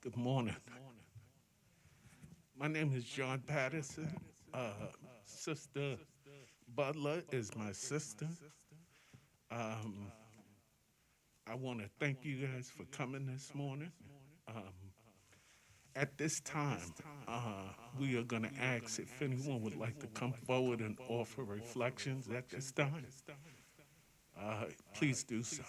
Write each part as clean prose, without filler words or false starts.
Good morning. My name is John Patterson. Sister Butler is my sister. Um, I want to thank you guys for coming this morning. Um, at this time, we are going to ask if anyone would like to come forward and offer reflections at this time. Please do so.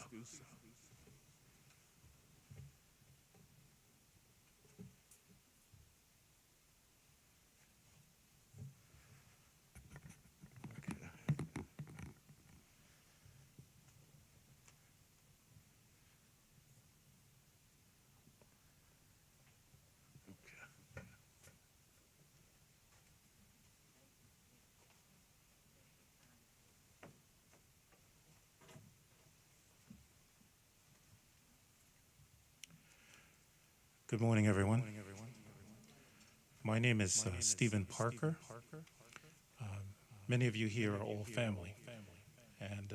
Good morning, everyone. My name is Stephen Parker. Many of you here are all family. And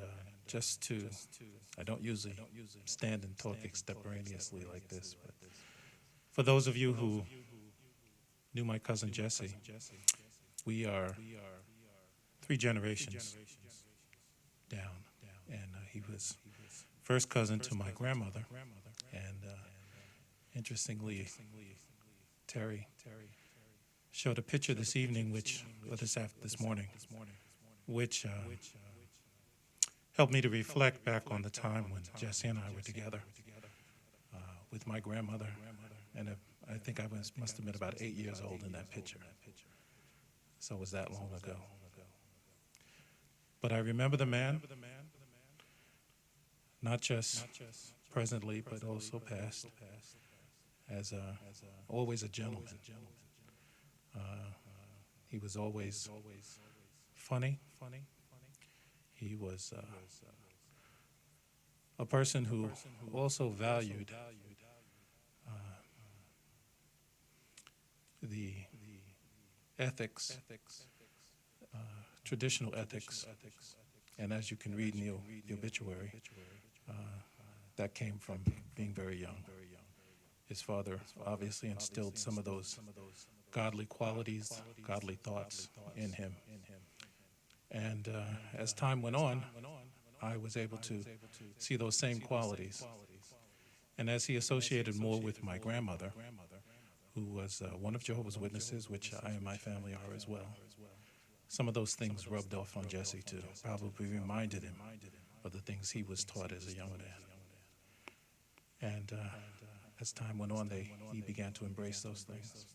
I don't usually stand and talk extemporaneously like this, but for those of you who knew my cousin Jesse, we are three generations down. And he was first cousin to my grandmother. And interestingly, Terry showed a picture this evening, this morning, which helped me to reflect back on the time when Jesse and I were together with my grandmother. And I think must have been about 8 years old in that picture. So it was that long ago. But I remember the man, not just presently, but also past, as always a gentleman. He was always funny. He was a person who also valued the ethics, traditional ethics, and as you can read in the obituary, that came from being very young. His father obviously instilled some of those godly qualities, godly thoughts in him. And as time went on, I was able to see those same qualities. And as he associated more with my grandmother, who was one of Jehovah's Witnesses, which I and my family are as well, some of those things rubbed off on Jesse too, probably reminded him of the things he was taught as a young man. And as time went on, he began to embrace those things.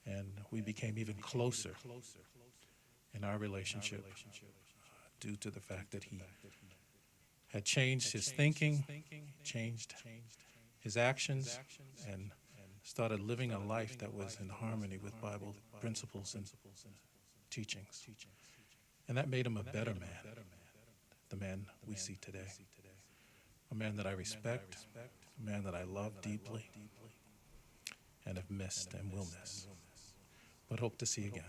And we became even closer in our relationship due to the fact that he had changed his thinking, changed his actions, and started living a life that was in harmony with Bible principles and teachings. And that made him a better man, the man we see today. A man that I respect, a man that I love deeply, and have missed and will miss, but hope to see again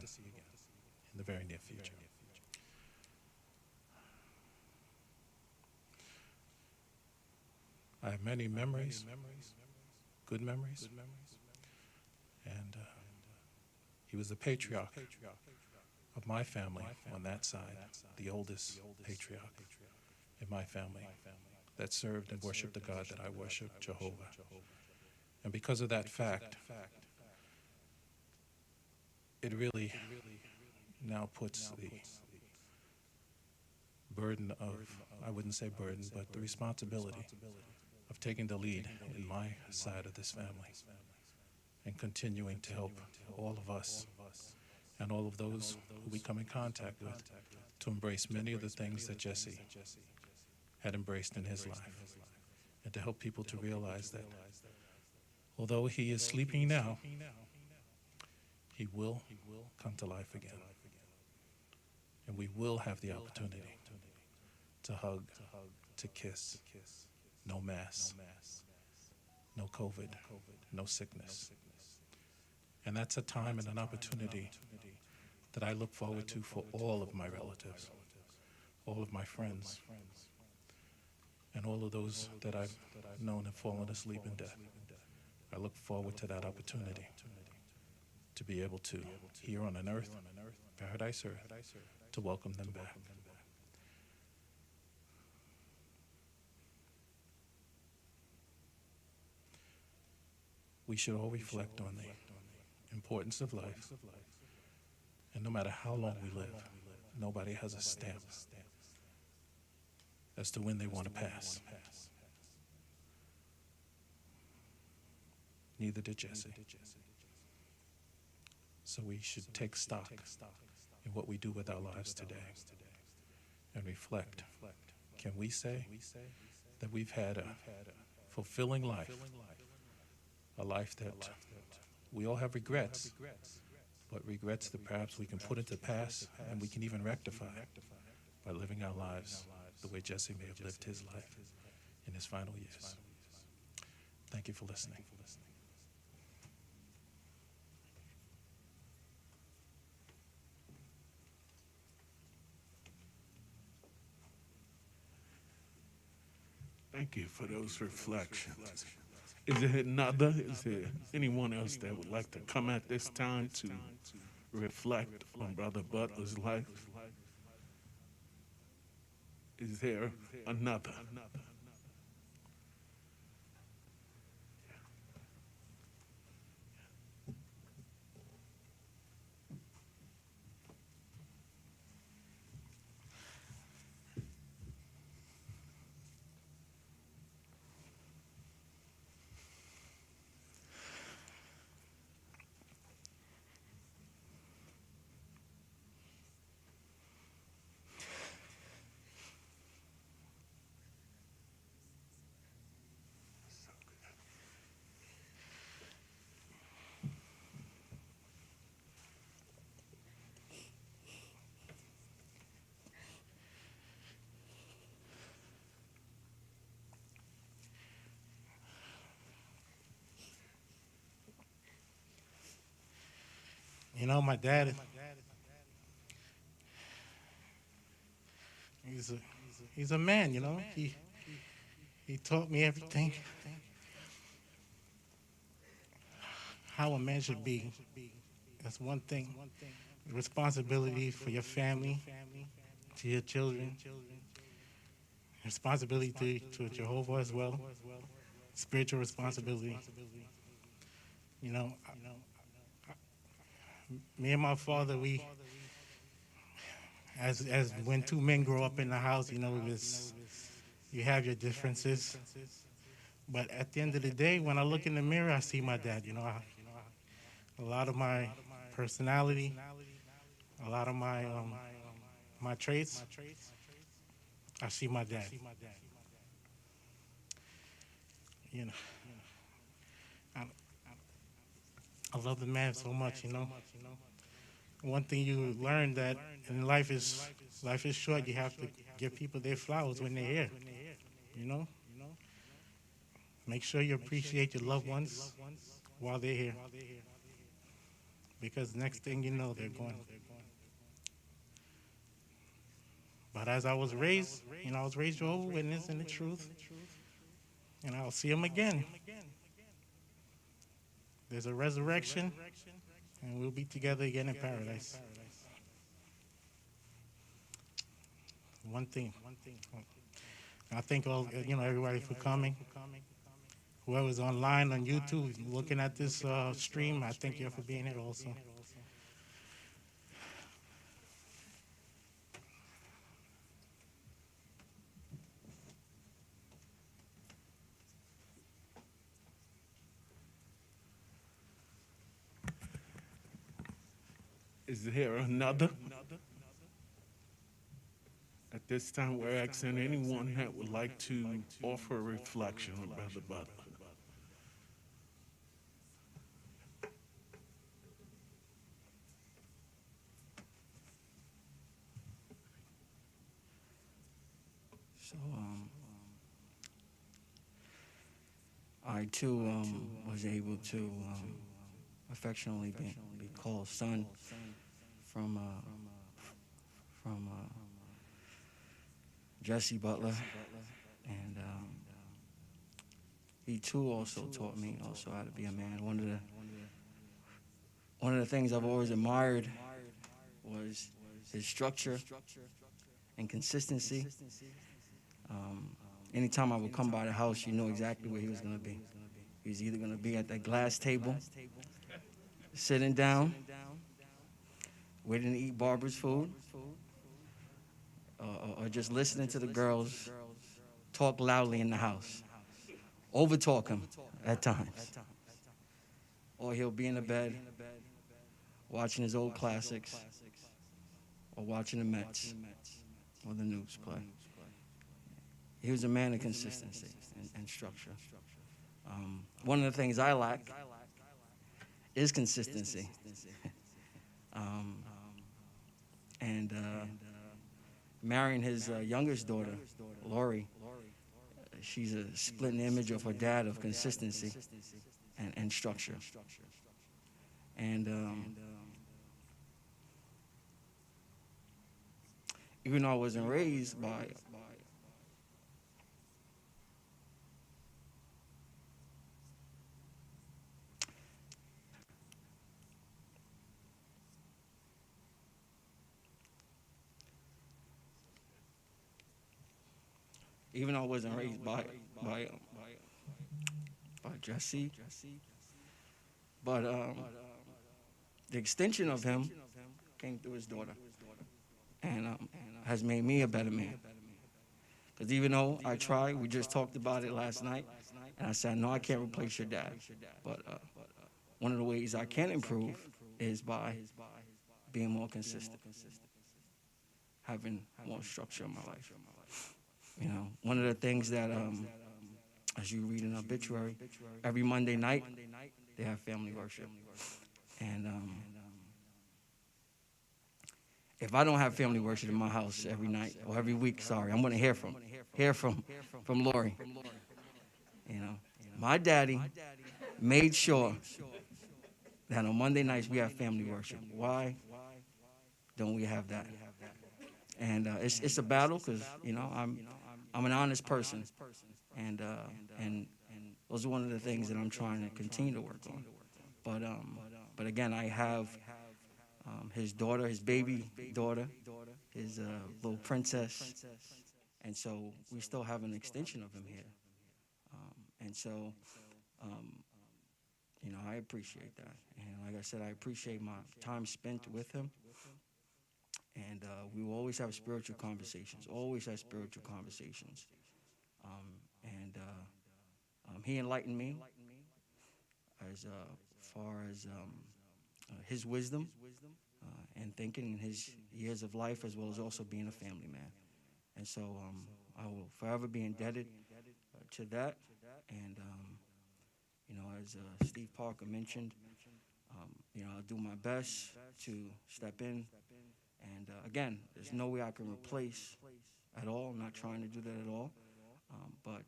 in the very near future. I have many memories, good memories, and he was the patriarch of my family on that side, the oldest patriarch in my family that served and worshiped the God that I worship, Jehovah. And because of that fact, it really now puts the burden of, I wouldn't say burden, but the responsibility of taking the lead in my side of this family and continuing to help all of us and all of those who we come in contact with to embrace many of the things that Jesse had embraced in his life, and to help people to realize that although he is sleeping now, he will come to life again. And we will have the opportunity to hug, to kiss, no mask, no COVID, no sickness. And that's a time and an opportunity that I look forward to for all of my relatives, all of my friends, and all of those that I've known have fallen asleep in death. I look forward to that opportunity to be able to, here on an earth, paradise earth, to welcome them back. We should all reflect on the importance of life, and no matter how long we live, nobody has a stamp as to when they want to pass. Neither did Jesse. So we should take stock in what we do with our lives today and reflect. Can we say that we've had a fulfilling life, a life that we all have regrets, but regrets that perhaps we can put into pass and we can even rectify by living our lives the way Jesse may have lived his life in his final years. Thank you for listening. Thank you for those reflections. Is there another? Is there anyone else that would like to come at this time to reflect on Brother Butler's life? Is there another? You know, my dad, he's a, he's a man, you know. He taught me everything, how a man should be. That's one thing. Responsibility for your family, to your children. Responsibility to Jehovah as well. Spiritual responsibility. You know, me and my father, we, as when two men grow up in the house, you know, you have your differences. But at the end of the day, when I look in the mirror, I see my dad. You know, a lot of my personality, a lot of my traits, I see my dad. You know, I love the man so much. You know, one thing you learn that in life is short. You have to give people their flowers when they're here. You know, make sure you appreciate your loved ones while they're here, because next thing you know, they're gone. But as I was raised, you know, I was raised Jehovah's Witness in the truth, and I'll see him again. There's a resurrection, and we'll be together again in paradise. One thing. I thank all, you know, everybody for coming. Whoever's online on YouTube looking at this stream, I thank you for being here also. Is there another? At this time, we're asking anyone that would like to offer a reflection on Brother Butler. So, I too was able to affectionately be called son from Jesse Butler, and he too also taught me also how to be a man. One of the things I've always admired was his structure and consistency. Um, Anytime I would come by the house, you know exactly where he was going to be. He was either going to be at that glass table, sitting down, waiting to eat Barbara's food, or just listening to the girls talk loudly in the house, over talk him at times. Or he'll be in the bed watching his old classics or watching the Mets or the news play. He was a man of consistency and structure. One of the things I lack is consistency. um, and marrying his youngest daughter, Lori, she's a splitting image of her dad of consistency and structure. And even though I wasn't raised by even though I wasn't raised by Jesse, but the extension of him came through his daughter, and has made me a better man. Because even though I tried, we just talked about it last night, and I said, no, I can't replace your dad. But one of the ways I can improve is by being more consistent, having more structure in my life. You know, one of the things that, as you read in obituary, every Monday night, they have family worship. And if I don't have family worship in my house every night, or every week, sorry, I'm going to hear from Lori. You know, my daddy made sure that on Monday nights we have family worship. Why don't we have that? And it's a battle because, you know, I'm an honest person, and those are one of the things that I'm trying to continue to work on. But again, I have his daughter, his baby daughter, his little princess, and so we still have an extension of him here. And so, you know, I appreciate that. And like I said, I appreciate my time spent with him. And we will always have spiritual conversations, always have spiritual conversations. And he enlightened me as far as his wisdom and thinking in his years of life, as well as also being a family man. And so I will forever be indebted to that. And, you know, as Steve Parker mentioned, you know, I'll do my best to step in. And again, there's no way I can replace at all. I'm not trying to do that at all. But,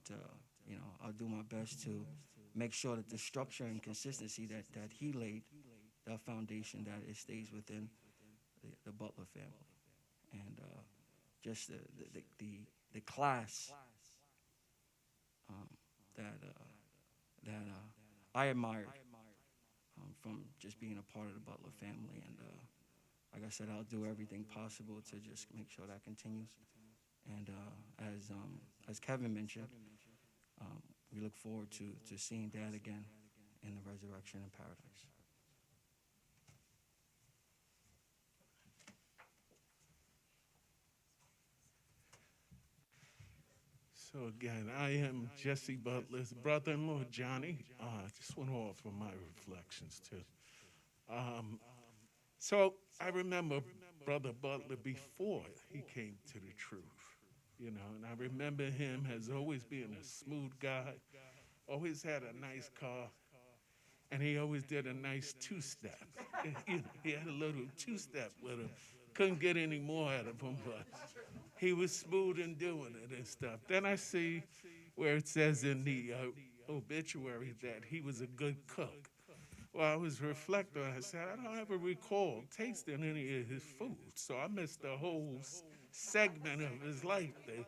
you know, I'll do my best to make sure that the structure and consistency that he laid, that foundation, that it stays within the Butler family. And just the class that I admired from just being a part of the Butler family. And like I said, I'll do everything possible to just make sure that continues. And as Kevin mentioned, we look forward to seeing Dad again in the resurrection in paradise. So again, I am Jesse Butler's brother-in-law, Johnny. Just want to offer my reflections too. Um, so I remember Brother Butler before he came to the truth, you know, and I remember him as always being a smooth guy, always had a nice car, and he always did a nice two-step. He had a little two-step with him. Couldn't get any more out of him, but he was smooth in doing it and stuff. Then I see where it says in the obituary that he was a good cook. Well, I was reflecting. I said, I don't ever recall tasting any of his food, so I missed the whole segment of his life there.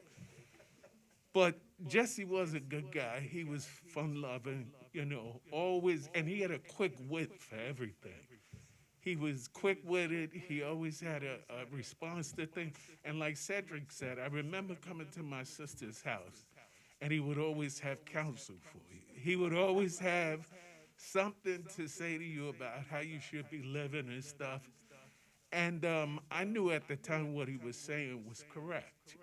But Jesse was a good guy. He was fun loving, always, and he had a quick wit for everything. He was quick witted. He always had a response to things. And like Cedric said, I remember coming to my sister's house, and he would always have counsel for you. He would always have something to say to you about how you should be living and stuff. And I knew at the time what he was saying was correct,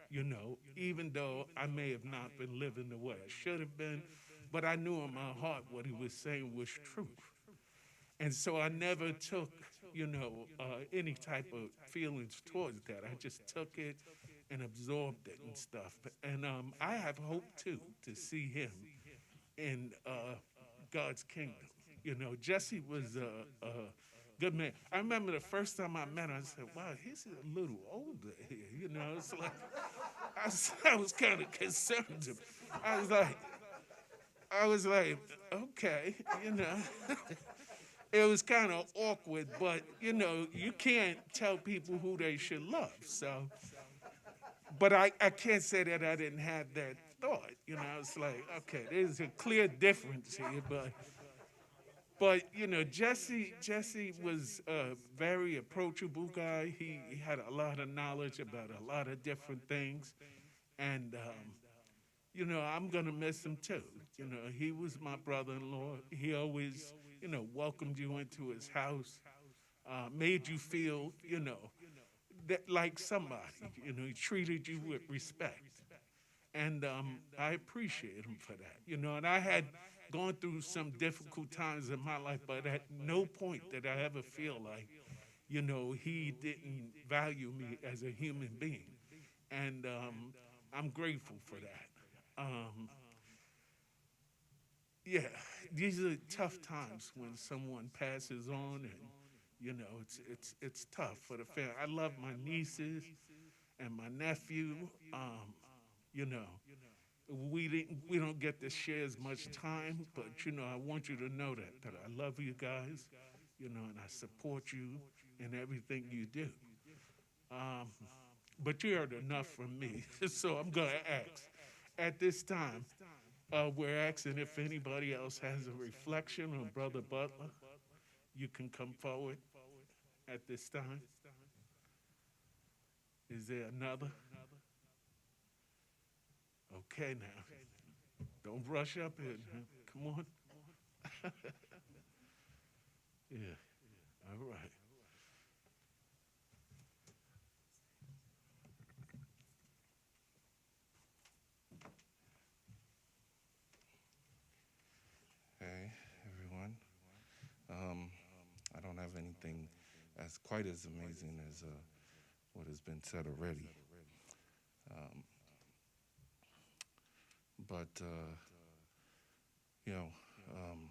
even though I may have not been living the way I should have been, but I knew in my heart what he was saying was truth. And so I never took, any type of feelings towards that. I just took it and absorbed it and stuff. And I have hope too to see him in God's kingdom. Jesse was a good man. I remember the first time I met him, I said, wow, he's a little older here. It's like, I was kind of concerned. I was like, okay, It was kind of awkward, but, you can't tell people who they should love. So, but I can't say that I didn't have that thought. It's like, okay, there's a clear difference here, but Jesse was a very approachable guy. He had a lot of knowledge about a lot of different things, and I'm gonna miss him too. He was my brother-in-law. He always, welcomed you into his house, made you feel, that like somebody. He treated you with respect, and I appreciate him for that. And I had gone through some difficult times in my life, but at no point did I ever feel like, he didn't value me as a human being, and I'm grateful for that. Yeah, these are tough times when someone passes on, and it's tough for the family. I love my nieces and my nephew. You know, we don't get to share as much time, but I want you to know that I love you guys, and I support you in everything you do. Um, but you heard enough from me, so I'm gonna ask. At this time, we're asking if anybody else has a reflection on Brother Butler. You can come forward at this time. Is there another? Okay, now. Don't rush up here. Now. Come on. Yeah. All right. Hey, everyone. I don't have anything as quite as amazing as what has been said already. Um, but, you know, um,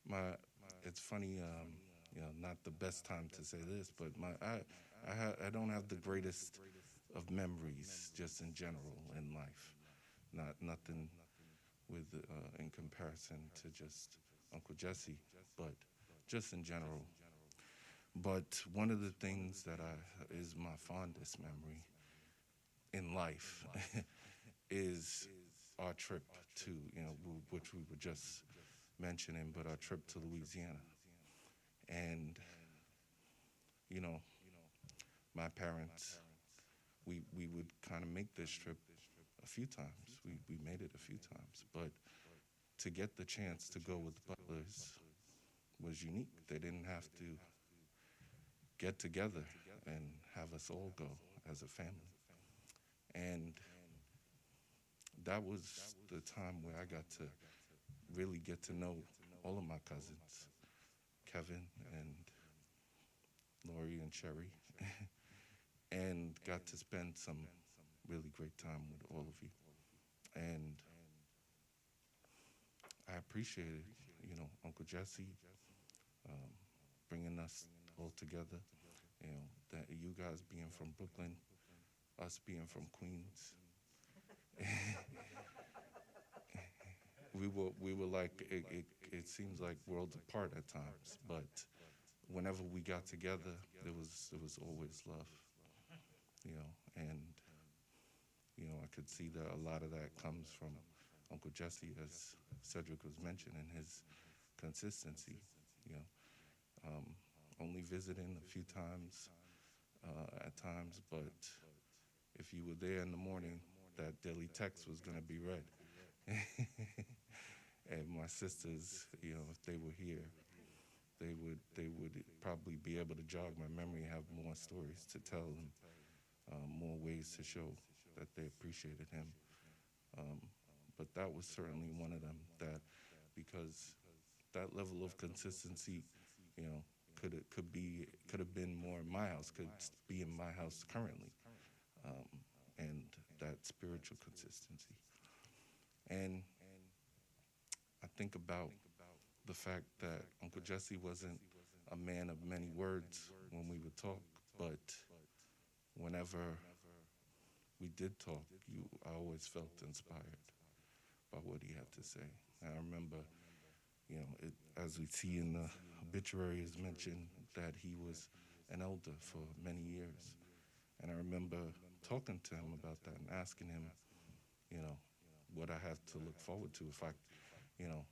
my, it's funny, not the best time to say this, but I don't have the greatest of memories just in general in life. Nothing with in comparison to just Uncle Jesse, but just in general. But one of the things that is my fondest memory in life is our trip to, which we were just mentioning, but our trip to Louisiana. And, you know, my parents, we would kind of make this trip a few times. We made it a few times. But to get the chance to go with Butlers was unique. They didn't have to get together and have us all go as a family. And that was the time where I got to really get to know all of my cousins, Kevin and Lori and Sherry, and got to spend some really great time with all of you. And I appreciated, Uncle Jesse um, bringing us all together. That you guys being from Brooklyn, us being from Queens, we were like it seems like worlds apart at times, but whenever we got together, there was always love, and I could see that a lot of that comes from Uncle Jesse, as Cedric was mentioning, his consistency. You know, um, only visiting a few times at times, but if you were there in the morning, that daily text was going to be read. And my sisters, if they were here, they would probably be able to jog my memory, have more stories to tell, and more ways to show that they appreciated him. Um, but that was certainly one of them. That because that level of consistency, you know, could have been more in my house, could be in my house currently, um, and that spiritual consistency. And I think about the fact that Uncle Jesse wasn't a man of many words when we would talk, but whenever we did talk, I always felt inspired by what he had to say. I remember, as we see in the obituary, is mentioned that he was an elder for many years, and I remember talking to him about that and asking him, you know, what I have to look forward to if I, you know,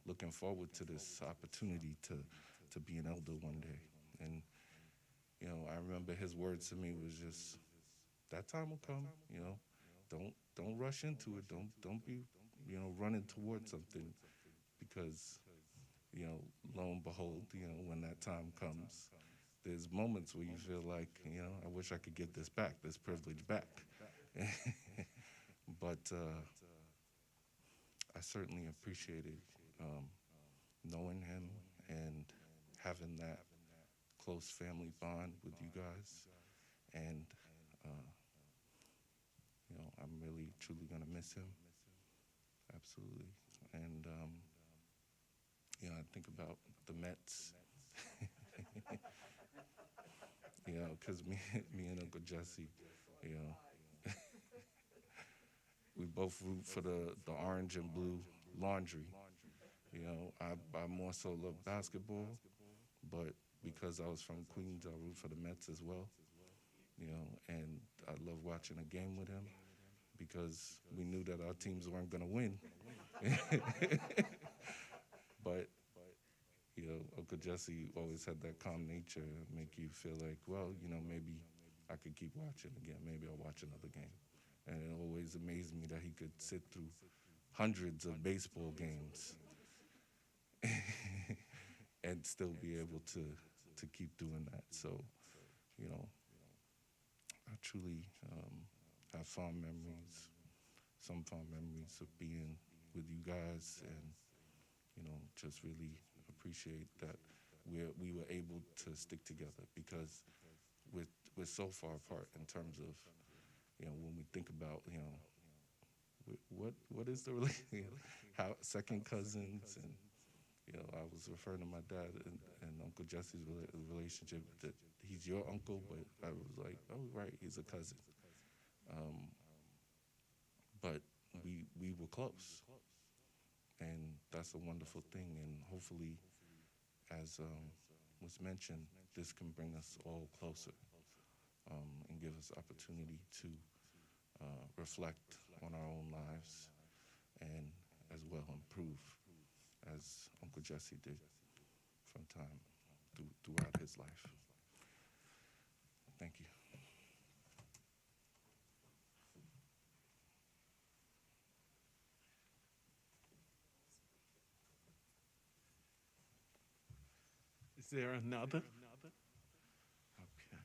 looking forward to this opportunity to be an elder one day. And I remember his words to me was just, that time will come. Don't rush into it. Don't be running towards something, because lo and behold, when that time comes, there's moments where you feel like, I wish I could get this back, this privilege back. But I certainly appreciated um, knowing him and having that close family bond with you guys. And, uh, I'm really, truly going to miss him. Absolutely. And, I think about the Mets, because me and Uncle Jesse, you know, we both root for the orange and blue laundry. I more so love basketball, but because I was from Queens, I root for the Mets as well. And I love watching a game with him because we knew that our teams weren't going to win. But, Uncle Jesse always had that calm nature, make you feel like, well, maybe I could keep watching again. Maybe I'll watch another game. And it always amazed me that he could sit through hundreds of baseball games and still be able to keep doing that. So, you know, I truly have fond memories, some fond memories of being with you guys, and just really appreciate that we were able to stick together, because we're so far apart in terms of when we think about what is the how second cousins, and I was referring to my dad and Uncle Jesse's relationship, that he's your uncle, but I was like, oh right, he's a cousin. Um, but we were close, and that's a wonderful thing. And hopefully, as was mentioned, this can bring us all closer, and give us opportunity to reflect on our own lives, and as well improve, as Uncle Jesse did from time throughout his life. Thank you. Is there another? Okay.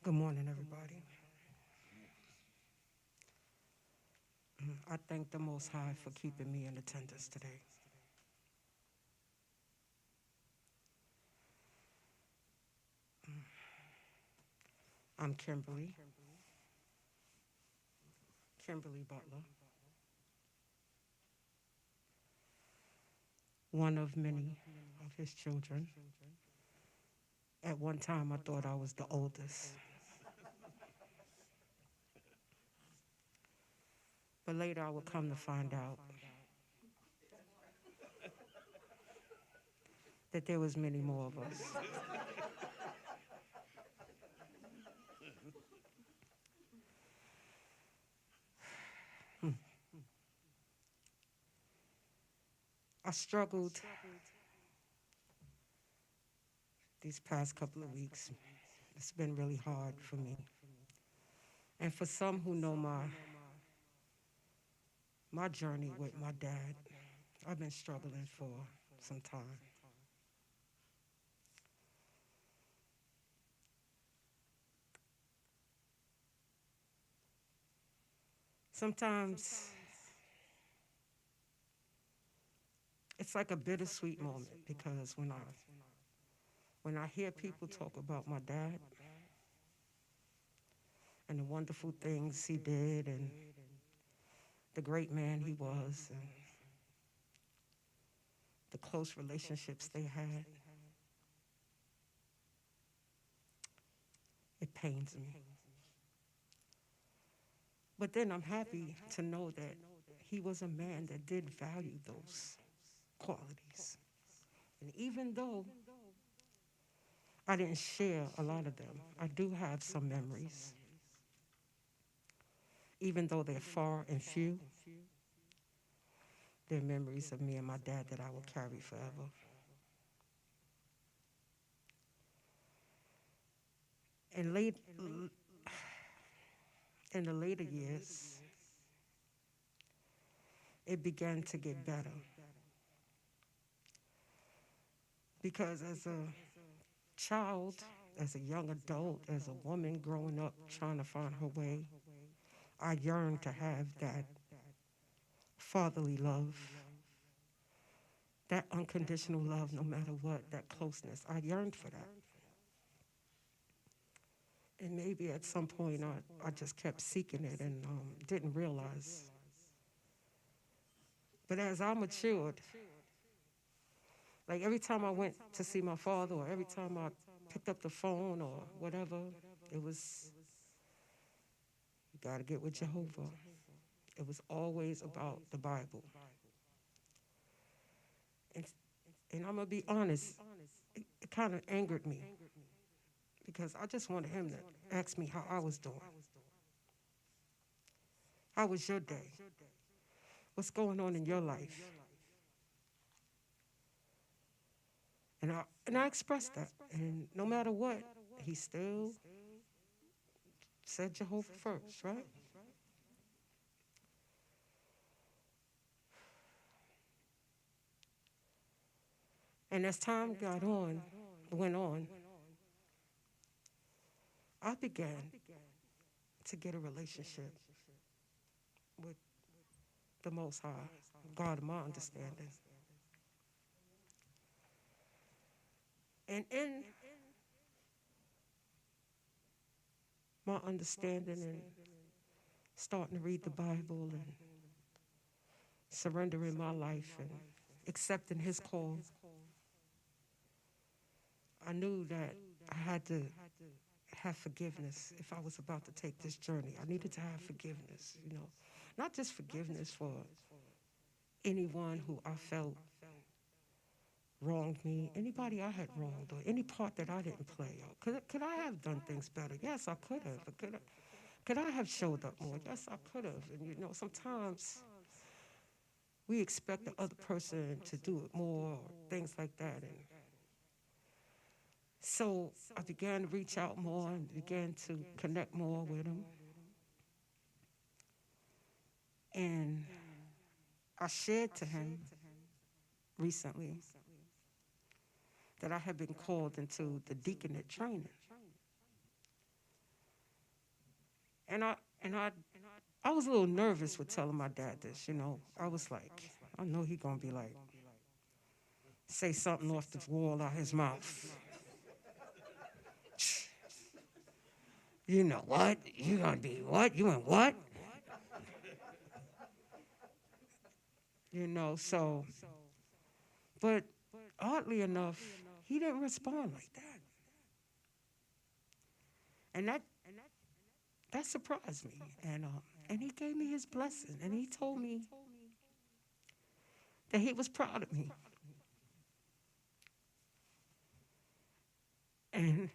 Good morning, everybody. I thank the Most High for keeping me in attendance today. I'm Kimberly Butler, one of many of his children. At one time, I thought I was the oldest, but later I would come to find out that there was many more of us. I struggled these past couple of weeks. It's been really hard for me. And for some who know my journey with my dad, I've been struggling for some time. Sometimes it's like a bittersweet moment because when I hear people talk about my dad and the wonderful things he did and the great man he was and the close relationships they had, it pains me. But then I'm happy to know that he was a man that did value those qualities. And even though I didn't share a lot of them, I do have some memories. Even though they're far and few, they're memories of me and my dad that I will carry forever. And in the later years, it began to get better. Because as a child, as a young adult, as a woman growing up trying to find her way, I yearned to have that fatherly love, that unconditional love no matter what, that closeness. I yearned for that. And maybe at some point I just kept seeking it and didn't realize. But as I matured, like every time I went to see my father or every time I picked up the phone or whatever, it was, you got to get with Jehovah. It was always about the Bible. And, and I'm going to be honest, it kind of angered me because I just wanted him to ask me how I was doing. How was your day? What's going on in your life? And I expressed that. And no matter what, he still said Jehovah first, right? And as time went on, I began to get a relationship with the Most High, God of my understanding. And in my understanding and starting to read the Bible and surrendering my life and accepting his call, I knew that I had to have forgiveness if I was about to take this journey. I needed to have forgiveness, not just forgiveness for anyone who I felt wronged me, anybody I had wronged, or any part that I didn't play. Or could I have done things better? Yes, I could have. But could I have showed up more? Yes, I could have. And sometimes we expect the other person to do it more, or things like that. And so I began to reach out more and began to connect more with him. And I shared to him recently that I had been called into the deaconate training. and I was a little nervous with telling my dad this. I was like, I know he gonna be like, say something off the wall out his mouth. You know what? You gonna be what? You and what? So, but oddly enough, he didn't respond like that, and that surprised me. And he gave me his blessing, and he told me that he was proud of me, and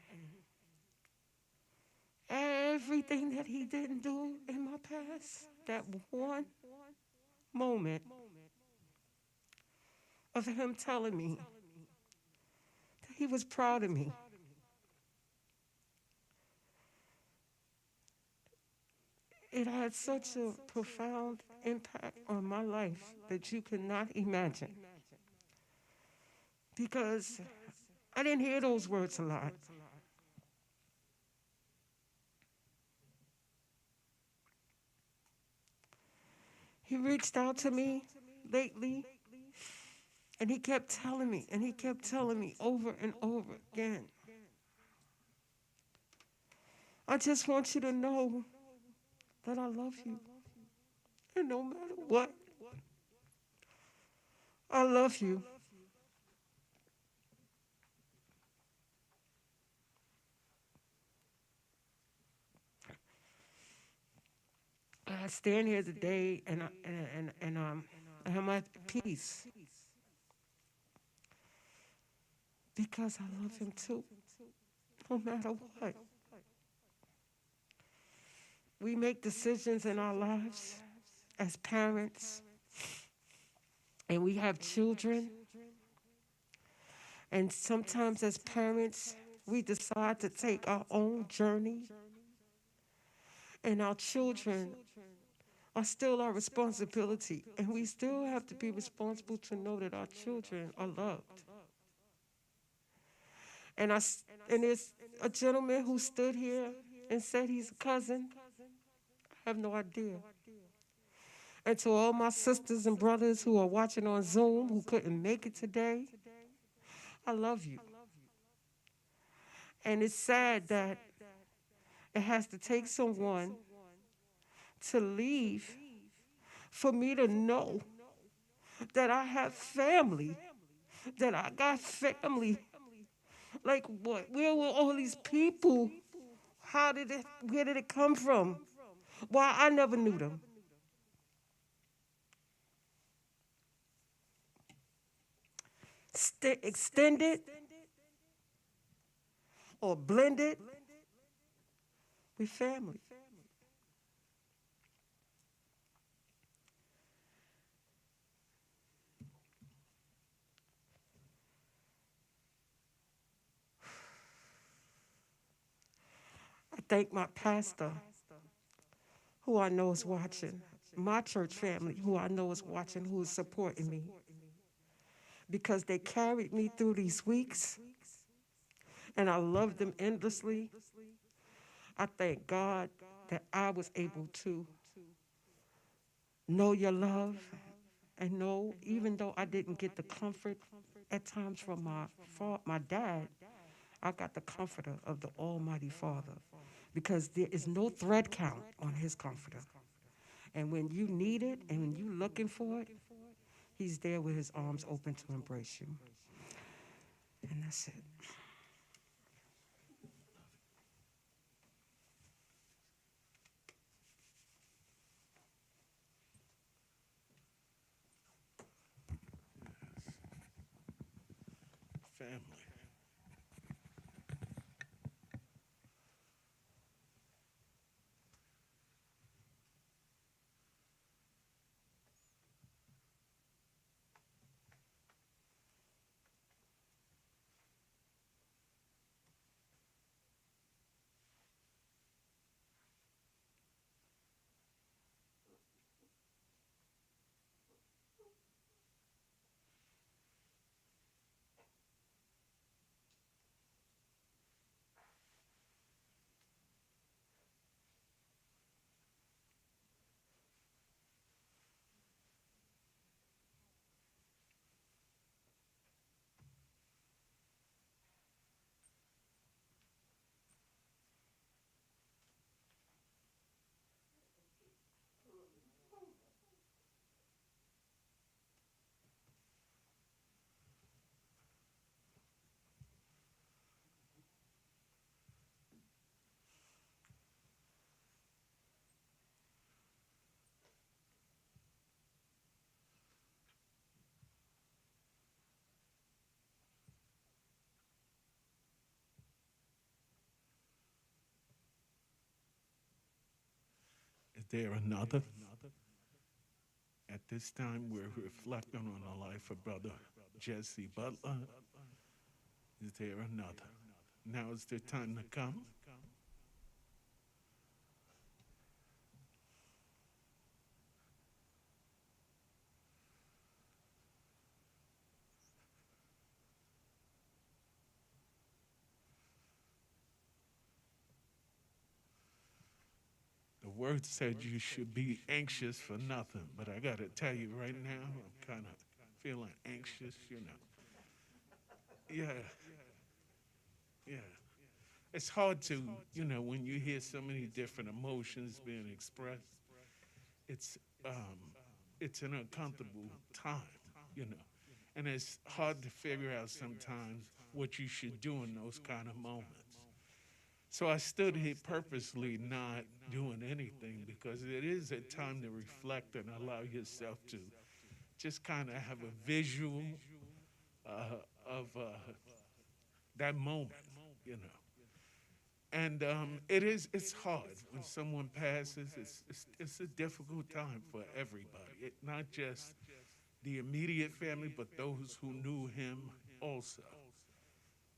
everything that he didn't do in my past, that one moment of him telling me that he was proud of me, it had such a profound impact on my life that you could not imagine. Because I didn't hear those words a lot. He reached out to me lately, and he kept telling me, and he kept telling me over and over again, I just want you to know that I love you. And no matter what, I love you. I stand here today and I'm at peace because I love him too, no matter what. We make decisions in our lives as parents, and we have children, and sometimes as parents, we decide to take our own journey, and our children are still our responsibility, and we still have to be responsible to know that our children are loved. And and there's a gentleman who stood here and said he's a cousin. I have no idea. And to all my sisters and brothers who are watching on Zoom who couldn't make it today, I love you. And it's sad that it has to take someone to leave for me to know that I have family, that I got family. Like what? Where were all these people? Where did it come from? Why I never knew them. Extended or blended with family. I thank my pastor, who I know is watching, my church family, who I know is watching, who is supporting me, because they carried me through these weeks, and I love them endlessly. I thank God that I was able to know your love and know, even though I didn't get the comfort at times from my dad, I got the comforter of the Almighty Father, because there is no thread count on his comforter. And when you need it and when you're looking for it, he's there with his arms open to embrace you. And that's it. Family. there another? At this time, we're reflecting on the life of Brother Jesse Butler. Is there another? Now is the time to come. The word said you should be anxious for nothing, but I got to tell you right now, I'm kind of feeling anxious, you know. Yeah, yeah. It's hard to, when you hear so many different emotions being expressed, it's um, it's an uncomfortable time, you know. And it's hard to figure out sometimes what you should do in those kind of moments. So I stood here purposely not doing anything because it is a time to reflect and allow yourself to just kind of have a visual of that moment, you know. And it's hard when someone passes. It's a difficult time for everybody, not just the immediate family, but those who knew him also.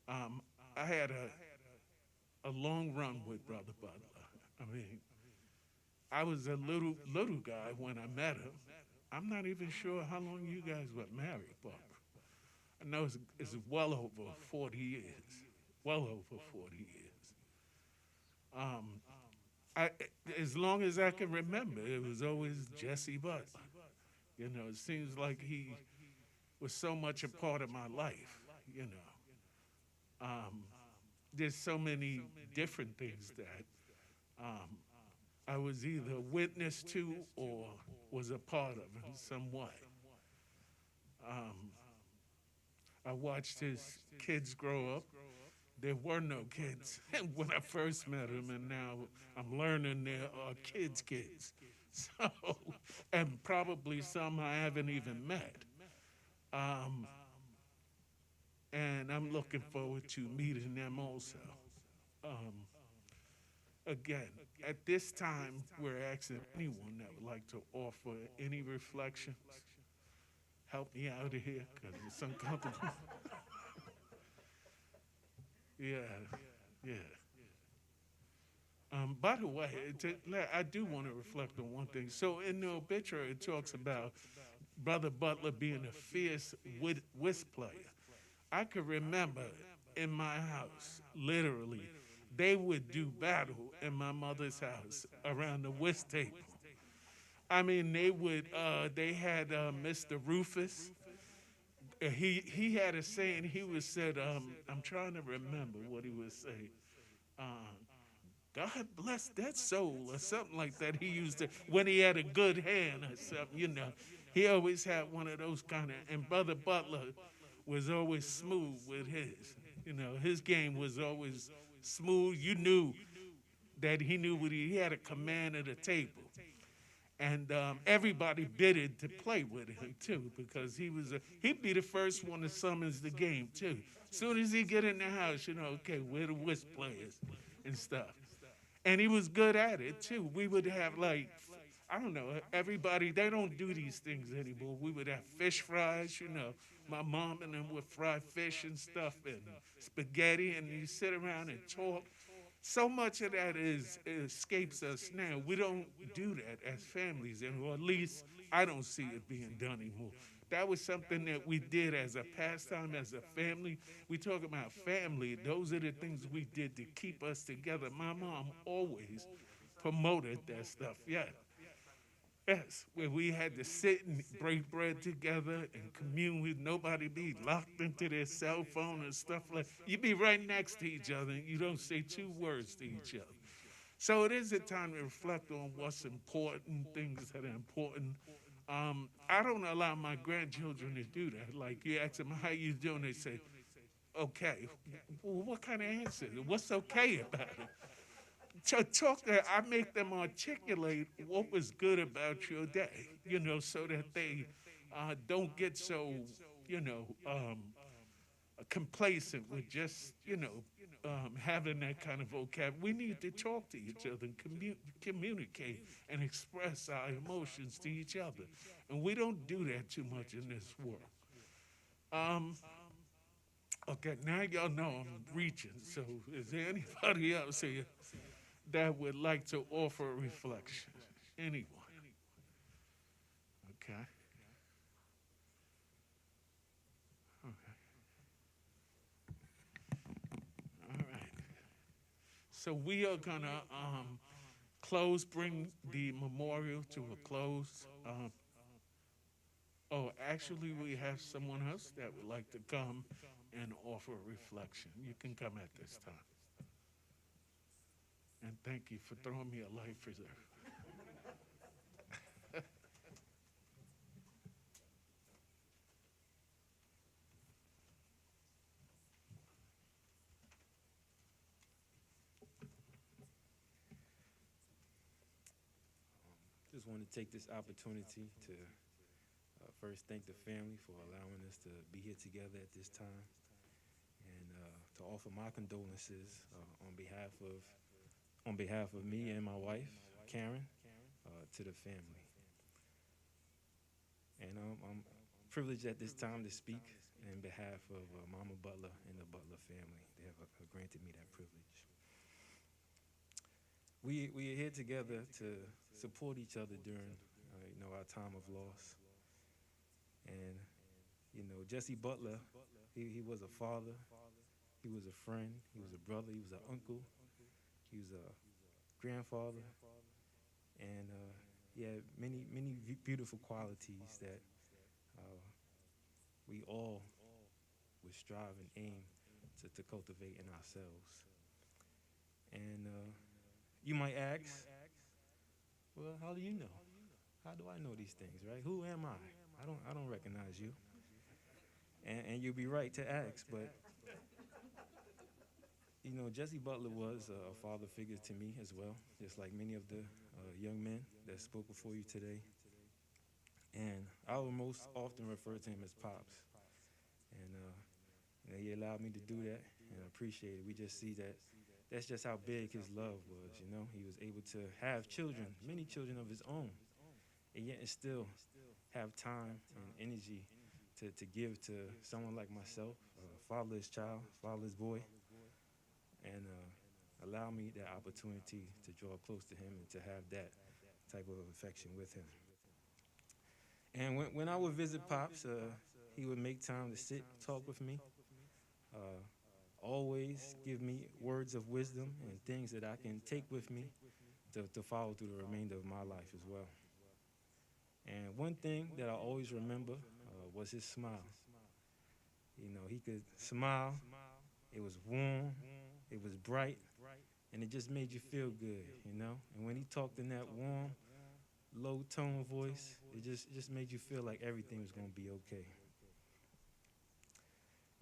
Um, I had a long run with Brother Butler. I mean, I was a little guy when I met him. I'm not even sure how long you guys were married, Barbara. I know it's well over 40 years. Well over 40 years. Um, I, as long as I can remember, it was always Jesse Butler. You know, it seems like he was so much a part of my life, you know. There's so many different things that um, I was either witness to or was a part of in some way. Um, I watched his kids grow up. There were no kids when I first met him, and now I'm learning there are kids. So, and probably some I haven't even met. Um, and I'm looking forward to meeting them also. Um, Again, at this time, we're asking anyone that would like to offer any reflections. Help me out of here because it's uncomfortable. Yeah, yeah. By the way, I do want to reflect on one thing. So in the obituary, it talks about Brother Butler being a fierce whist player. I could remember in my house, literally, they would do battle in my mother's house around the whist table. I mean, they had Mr. Rufus. He had a saying. He was said, I'm trying to remember what he was saying. Uh, God bless that soul, or something like that. He used it when he had a good hand or something, you know. He always had one of those kind of, and Brother Butler was always smooth with his. You know, his game was always smooth. You knew that he knew what he had a command of the table. And everybody bidded to play with him too, because he'd be the first one to summons the game too. Soon as he get in the house, you know, okay, we're the whist players and stuff. And he was good at it too. We would have like, I don't know, everybody, they don't do these things anymore. We would have fish fries, you know. My mom and them would fry fish and stuff and spaghetti, and you sit around and talk. So much of that escapes us now. We don't do that as families, and or at least I don't see it being done anymore. That was something that we did as a pastime, as a family. We talk about family. Those are the things we did to keep us together. My mom always promoted that stuff. Yeah. Yes, where we had to sit and break bread together and commune with nobody be locked into their cell phone and stuff like you be right next to each other and you don't say two words to each other. So it is a time to reflect on what's important, things that are important. I don't allow my grandchildren to do that. Like you ask them how you doing, they say, okay. Well, what kind of answer? What's okay about it? To talk that I make them articulate what was good about your day, you know, so that they don't get so, you know, complacent with just, you know, having that kind of vocab. We need to talk to each other and communicate and express our emotions to each other. And we don't do that too much in this world. Um, okay, now y'all know I'm reaching. So is there anybody else here that would like to offer a reflection? Anyone? Okay. Okay. All right. So we are gonna bring the memorial to a close. Oh, actually, we have someone else that would like to come and offer a reflection. You can come at this time. And thank you for throwing me a life preserver. Just want to take this opportunity to first thank the family for allowing us to be here together at this time, and to offer my condolences on behalf of me and my wife, Karen, to the family. And I'm privileged at this time to speak in behalf of Mama Butler and the Butler family. They have granted me that privilege. We are here together to support each other during our time of loss. And Jesse Butler, he was a father, he was a friend, he was a brother, he was an uncle, he was a grandfather, and he had many beautiful qualities that we all would strive and aim to cultivate in ourselves. And you might ask, well, how do you know? How do I know these things, right? Who am I? I don't recognize you. And you'd be right to ask, but Jesse Butler was a father figure to me as well, just like many of the young men that spoke before you today. And I will most often refer to him as Pops. And he allowed me to do that, and I appreciate it. We just see that that's just how big his love was, He was able to have children, many children of his own, and yet still have time and energy to give to someone like myself, fatherless child, fatherless boy, and allow me that opportunity to draw close to him and to have that type of affection with him. And when I would visit Pops, he would make time to sit, talk with me, always give me words of wisdom and things that I can take with me to follow through the remainder of my life as well. And one thing that I always remember was his smile. He could smile. It was warm. It was bright. And it just made you feel good, And when he talked in that warm, low-tone voice, it just made you feel like everything was going to be okay.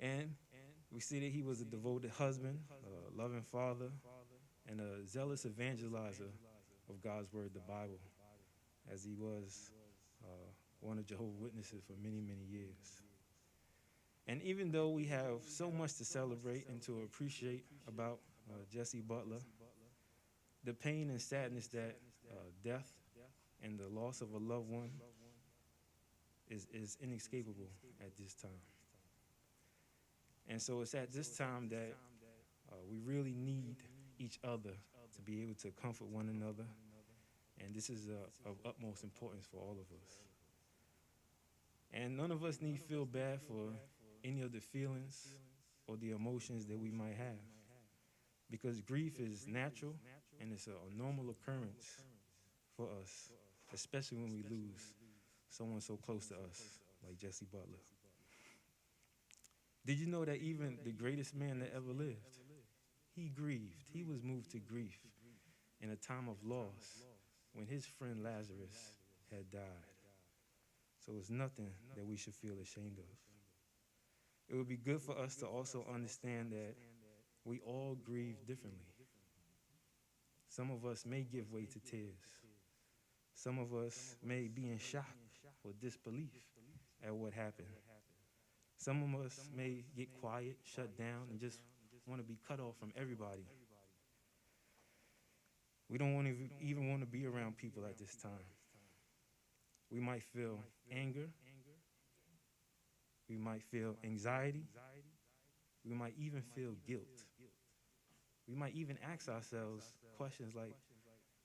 And we see that he was a devoted husband, a loving father, and a zealous evangelizer of God's word, the Bible, as he was one of Jehovah's Witnesses for many years. And even though we have so much to celebrate and to appreciate about Jesse Butler, the pain and sadness that death and the loss of a loved one is inescapable at this time. And so it's at this time that we really need each other to be able to comfort one another. And this is of utmost importance for all of us. And none of us need to feel bad for any of the feelings or the emotions that we might have. Because grief is natural and it's a normal occurrence for us, especially when we lose someone so close to us like Jesse Butler. Did you know that even the greatest man that ever lived, he grieved. He was moved to grief in a time of loss when his friend Lazarus had died. So it's nothing that we should feel ashamed of. It would be good for us to also understand that we all grieve differently. Some of us may give way to tears. Some of us may be in shock or disbelief at what happened. Some of us may get quiet, shut down, and just want to be cut off from everybody. We don't want to even want to be around people at this time. We might feel anger. We might feel anxiety. We might even feel guilt. We might even ask ourselves questions like,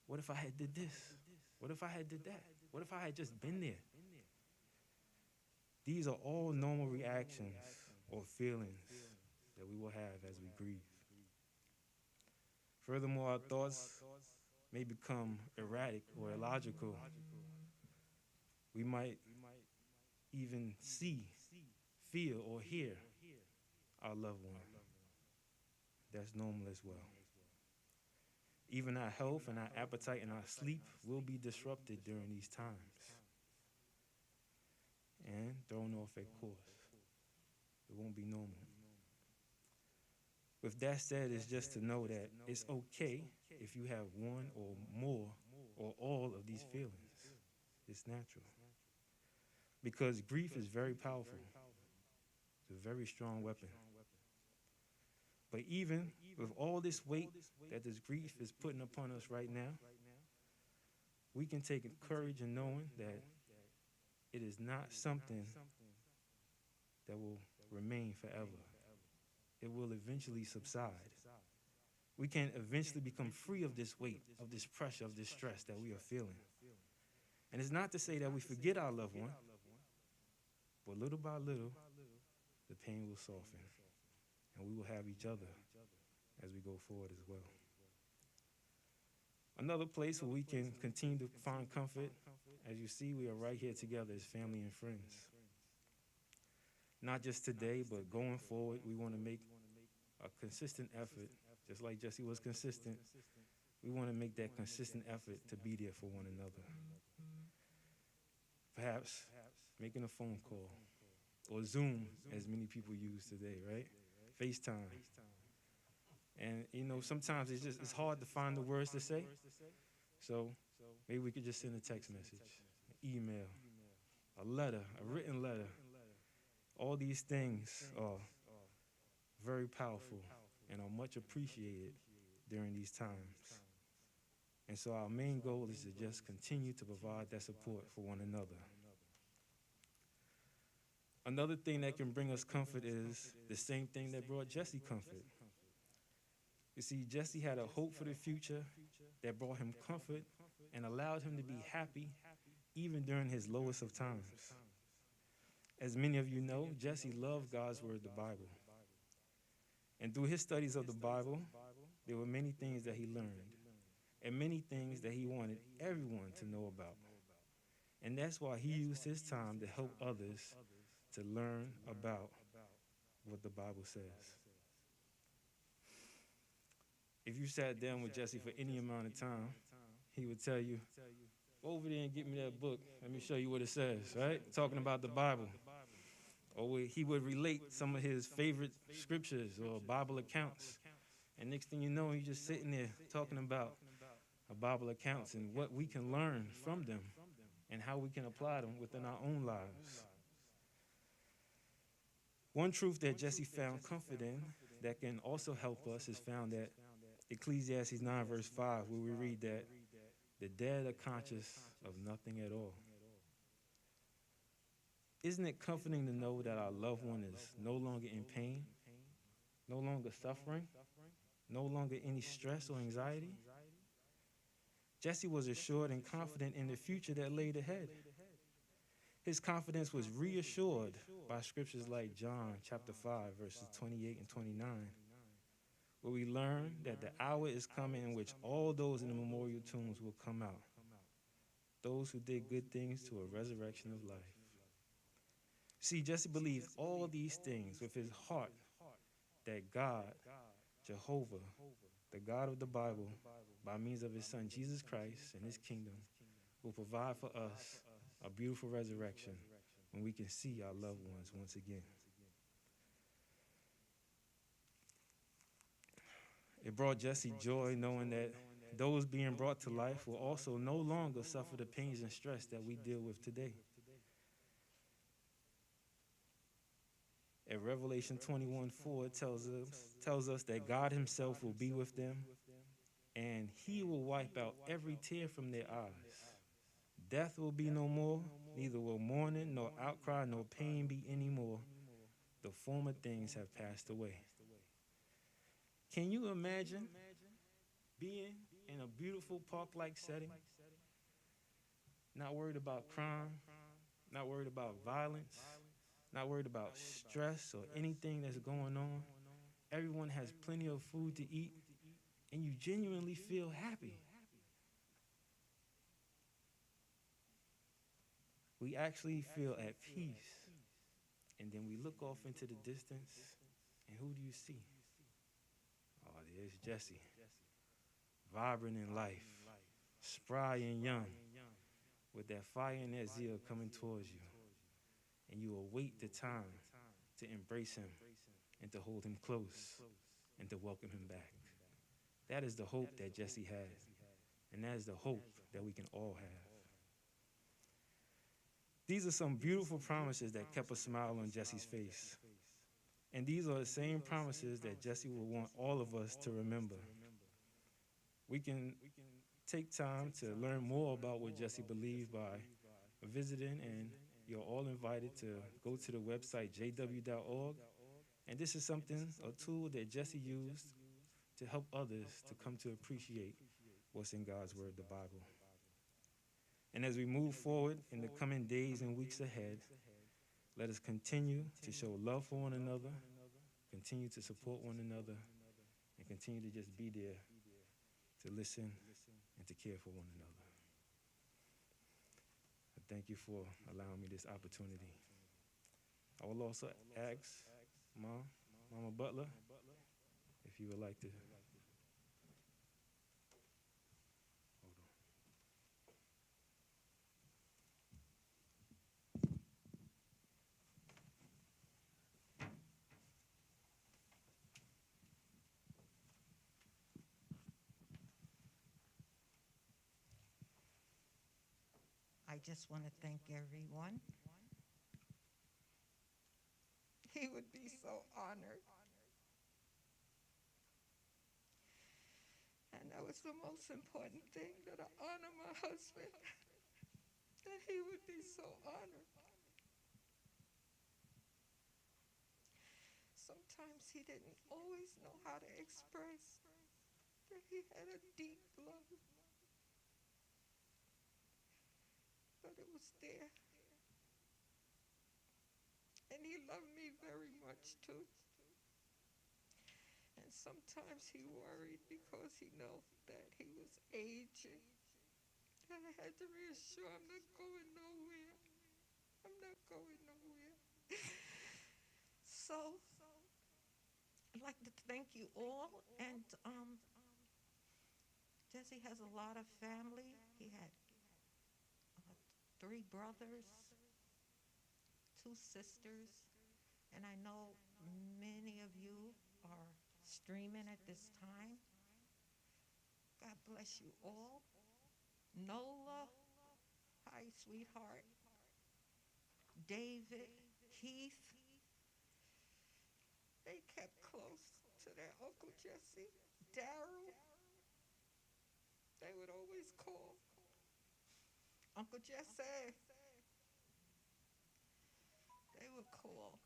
what if I had did this? What if I had did that? What if I had just been there? These are all normal reactions or feelings that we will have as we grieve. Furthermore, our thoughts may become erratic or illogical. We might even see, feel, or hear our loved one. That's normal as well. Even our health and our appetite and our sleep will be disrupted during these times and thrown off at course. It won't be normal. With that said, it's just to know that it's okay if you have one or more or all of these feelings. It's natural. Because grief is very powerful. It's a very strong weapon. But even with all this weight that this grief is putting upon us right now, we can take courage in knowing that it is not something that will remain forever. It will eventually subside. We can eventually become free of this weight, of this pressure, of this stress that we are feeling. And it's not to say that we forget our loved one, but little by little, the pain will soften, and we will have each other as we go forward as well. Another place where we can continue to find comfort, as you see, we are right here together as family and friends. Not just today, but going forward, we want to make a consistent effort, just like Jesse was consistent. We want to make that consistent effort to be there for one another. Perhaps making a phone call, or Zoom, as many people use today, right? FaceTime. And, sometimes it's hard to find the words to say. So maybe we could just send a text message, an email, a letter, a written letter. All these things are very powerful and are much appreciated during these times. And so our main goal is to just continue to provide that support for one another. Another thing that can bring us comfort is the same thing that brought Jesse comfort. You see, Jesse had a hope for the future that brought him comfort and allowed him to be happy even during his lowest of times. As many of you know, Jesse loved God's word, the Bible. And through his studies of the Bible, there were many things that he learned and many things that he wanted everyone to know about. And that's why he used his time to help others to learn about what the Bible says. If you sat down with Jesse for any amount of time, he would tell you, go over there and get me that book. Let me show you what it says, right? Talking about the Bible. Or he would relate some of his favorite scriptures or Bible accounts. And next thing you know, he's just sitting there talking about Bible accounts and what we can learn from them and how we can apply them within our own lives. One truth that Jesse found comfort in that can also help us is found at Ecclesiastes 9, verse 5, where we read that the dead are conscious of nothing at all. Isn't it comforting to know that our loved one is no longer in pain, no longer suffering, no longer any stress or anxiety? Jesse was assured and confident in the future that laid ahead. His confidence was reassured by scriptures like John chapter 5, verses 28 and 29, where we learn that the hour is coming in which all those in the memorial tombs will come out, those who did good things to a resurrection of life. See, Jesse believed all these things with his heart, that God, Jehovah, the God of the Bible, by means of his son Jesus Christ and his kingdom, will provide for us a beautiful resurrection when we can see our loved ones once again. It brought Jesse joy knowing that those being brought to life will also no longer suffer the pains and stress that we deal with today. And Revelation 21:4 tells us that God himself will be with them and he will wipe out every tear from their eyes. Death will be no more, neither will mourning, nor outcry, nor pain be any more. The former things have passed away. Can you imagine being in a beautiful park-like setting, not worried about crime, not worried about violence, not worried about stress or anything that's going on? Everyone has plenty of food to eat, and you genuinely feel happy. We actually feel at peace. And then we look off into the distance, and who do you see? Oh, there's Jesse, vibrant in life, spry and young, with that fire and that zeal coming towards you. And you await the time to embrace him and to hold him close and to welcome him back. That is the hope that Jesse had, and that is the hope that we can all have. These are some beautiful promises that kept a smile on Jesse's face. And these are the same promises that Jesse will want all of us to remember. We can take time to learn more about what Jesse believed by visiting, and you're all invited to go to the website jw.org. And this is a tool that Jesse used to help others to come to appreciate what's in God's word, the Bible. And as we move forward in the coming days and weeks ahead, let us continue to show love for one another, continue to support one another, and continue to just be there to listen and to care for one another. I thank you for allowing me this opportunity. I will also ask Mama Butler, if you would like to. I just want to thank everyone. He would be so honored. And that was the most important thing, that I honor my husband, that he would be so honored. Sometimes he didn't always know how to express that he had a deep love, but it was there. And he loved me very much too. And sometimes he worried because he knew that he was aging. And I had to reassure him, I'm not going nowhere. I'm not going nowhere. So, I'd like to thank you all. And Jesse has a lot of family. He had 3 brothers, 2 sisters, and I know many of you are streaming at this time. God bless you all. Nola, hi, sweetheart. David, Heath, they kept close to their Uncle Jesse. Daryl, they would always call Uncle Jesse. They would call.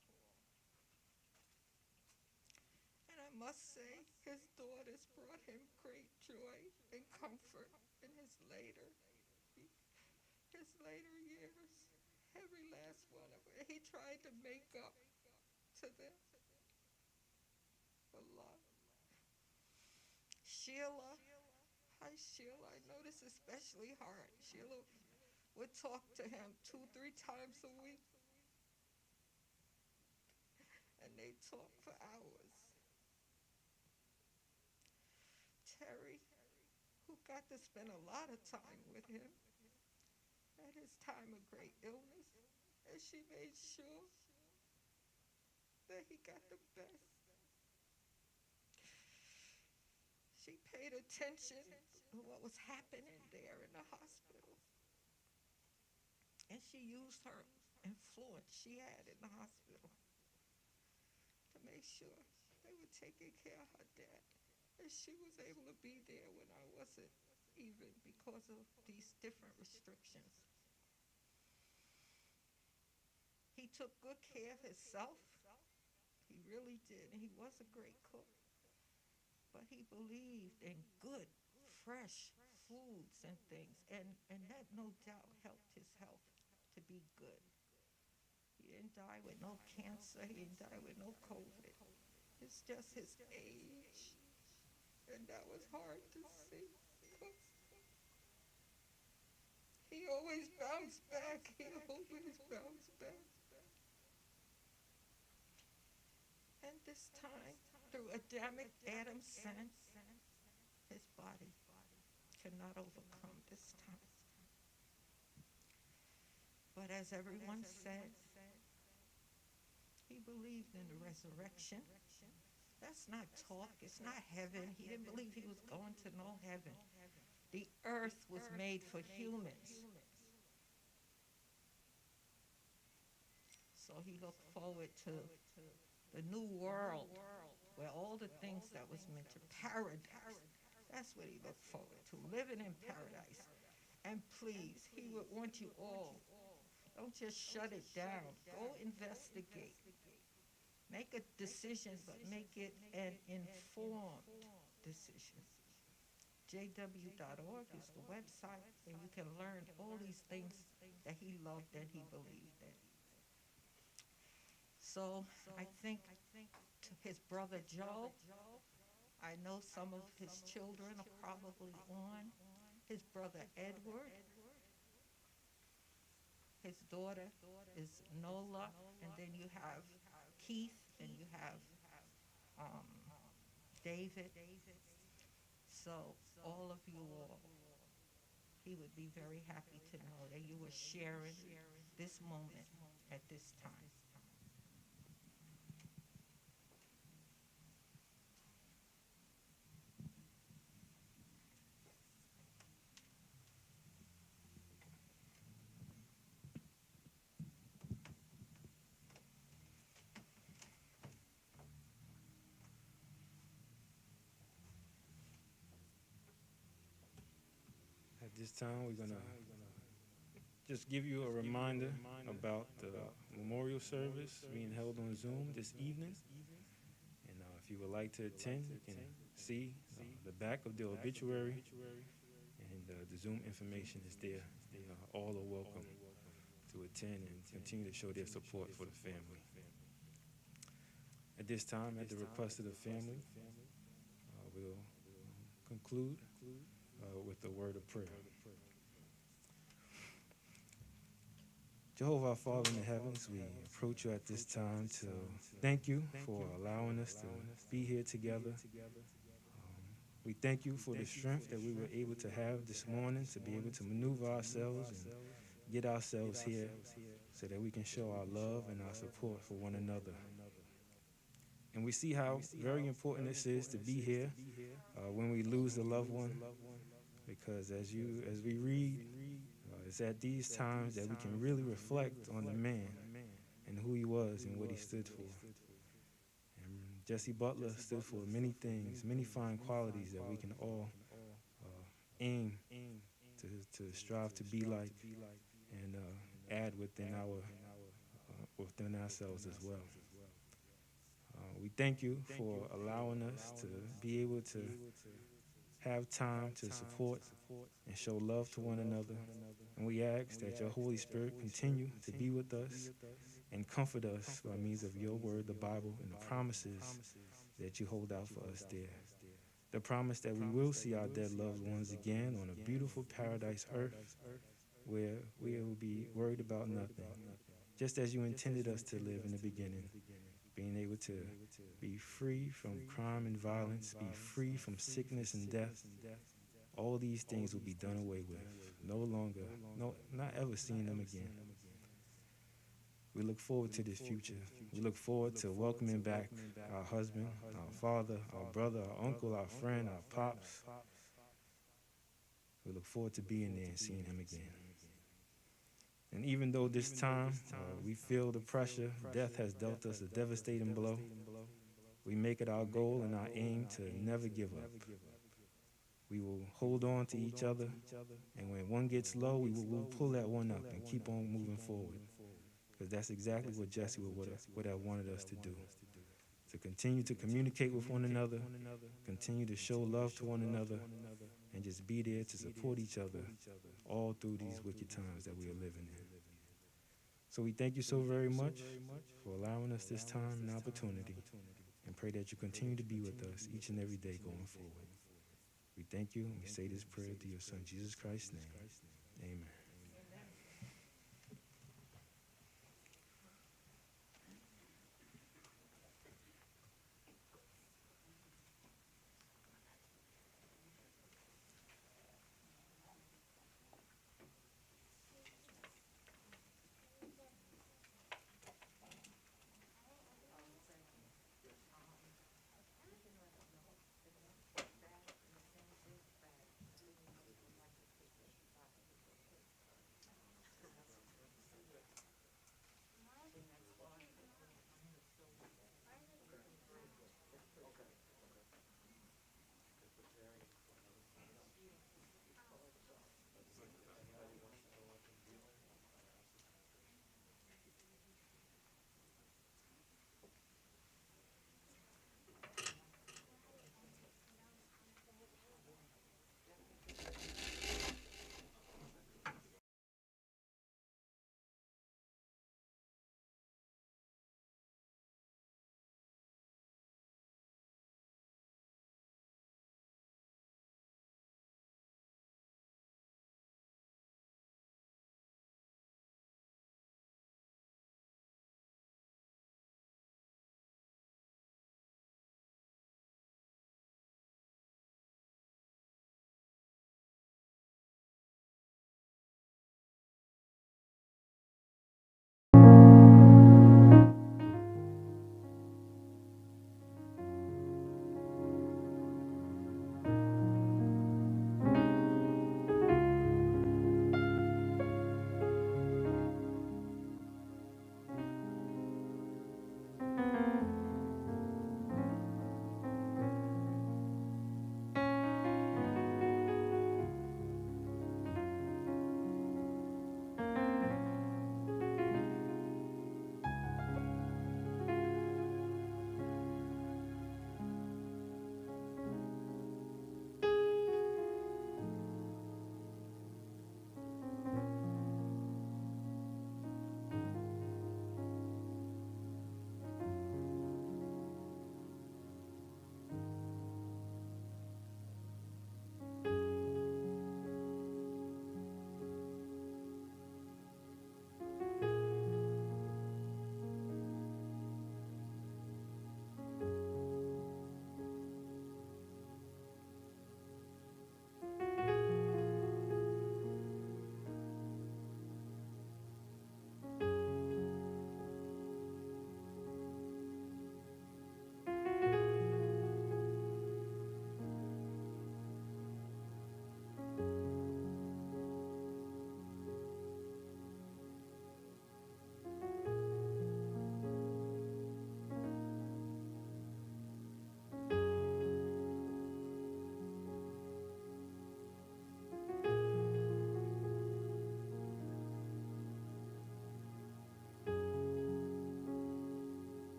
And I must say, his daughters brought him great joy and comfort in his later years. Every last one of it. He tried to make up to them a lot. Sheila, hi Sheila, I know this is especially hard. Sheila would talk to him 2-3 times a week. And they talk for hours. Terry, who got to spend a lot of time with him at his time of great illness, and she made sure that he got the best. She paid attention to what was happening there in the hospital. And she used her influence she had in the hospital make sure they were taking care of her dad. And she was able to be there when I wasn't, even because of these different restrictions. He took good care of himself. He really did. And he was a great cook. But he believed in good, fresh foods and things. And that no doubt helped his health to be good. He didn't die with no cancer. He didn't die with no COVID. It's just his age. And that was hard to see. He always bounced back. He always bounced back. And this time, through Adamic Adam's sin, his body cannot overcome this time. But as everyone said, he believed in the resurrection. That's not talk. It's not heaven. He didn't believe he was going to no heaven. The earth was made for humans. So he looked forward to the new world where all the things that was meant to paradise. That's what he looked forward to, living in paradise. And please, he would want you all. Don't just shut it down. Go investigate. Make a decision, but make it an informed decision. JW.org is the website, and you can learn all these things that he loved and he believed in. So I think to his brother Joe, I know some of his children are probably on. His brother Edward, his daughter is Nola, and then you have Keith, and you have David. So all of you all, he would be very happy to know that you were sharing this moment at this time. At this time, we're going to just give you a reminder about the memorial service being held on Zoom this evening. And if you would like to attend, you can see the back of the obituary, and the Zoom information is there. And all are welcome to attend and continue to show their support for the family. At this time, at the request of the family, we'll conclude with a word of prayer. Jehovah, our Father in the heavens, we approach you at this time to thank you for allowing us to be here together. We thank you for the strength that we were able to have this morning to be able to maneuver ourselves and get ourselves here so that we can show our love and our support for one another. And we see how very important this is to be here when we lose a loved one, because as we read, it's at these times that we can really reflect on the man and who he was and what he stood for. And Jesse Butler stood for many things, many fine qualities that we can all aim to strive to be like and add within ourselves as well. We thank you for allowing us to be able to have time to support and show love to one another. And we ask that your Holy Spirit continue to be with us and comfort us by means of your word, the Bible, and the promises that you hold out for us there. The promise that we will see our dead loved ones again on a beautiful paradise earth where we will be worried about nothing, just as you intended us to live in the beginning, being able to be free from crime and violence, be free from sickness and death. All these things will be done away with. No longer, not ever seeing them again. We look forward to this future. We look forward to welcoming back our husband, our father, our brother, our uncle, our friend, our pops. We look forward to being there and seeing him again. And even though this time we feel the pressure, death has dealt us a devastating blow, We make it our goal and our aim to never give up. We will hold on to each other, and when one gets low, we'll pull that one up and keep on moving forward. Because that's exactly what Jesse would have wanted us to do. To continue to communicate with one another, continue to show love to one another, and just be there to support each other all through these wicked times that we are living in. So we thank you so very much for allowing us this time and opportunity, and pray that you continue to be with us each and every day going forward. We thank you, and we say this prayer through your Son, Jesus Christ's name. Amen.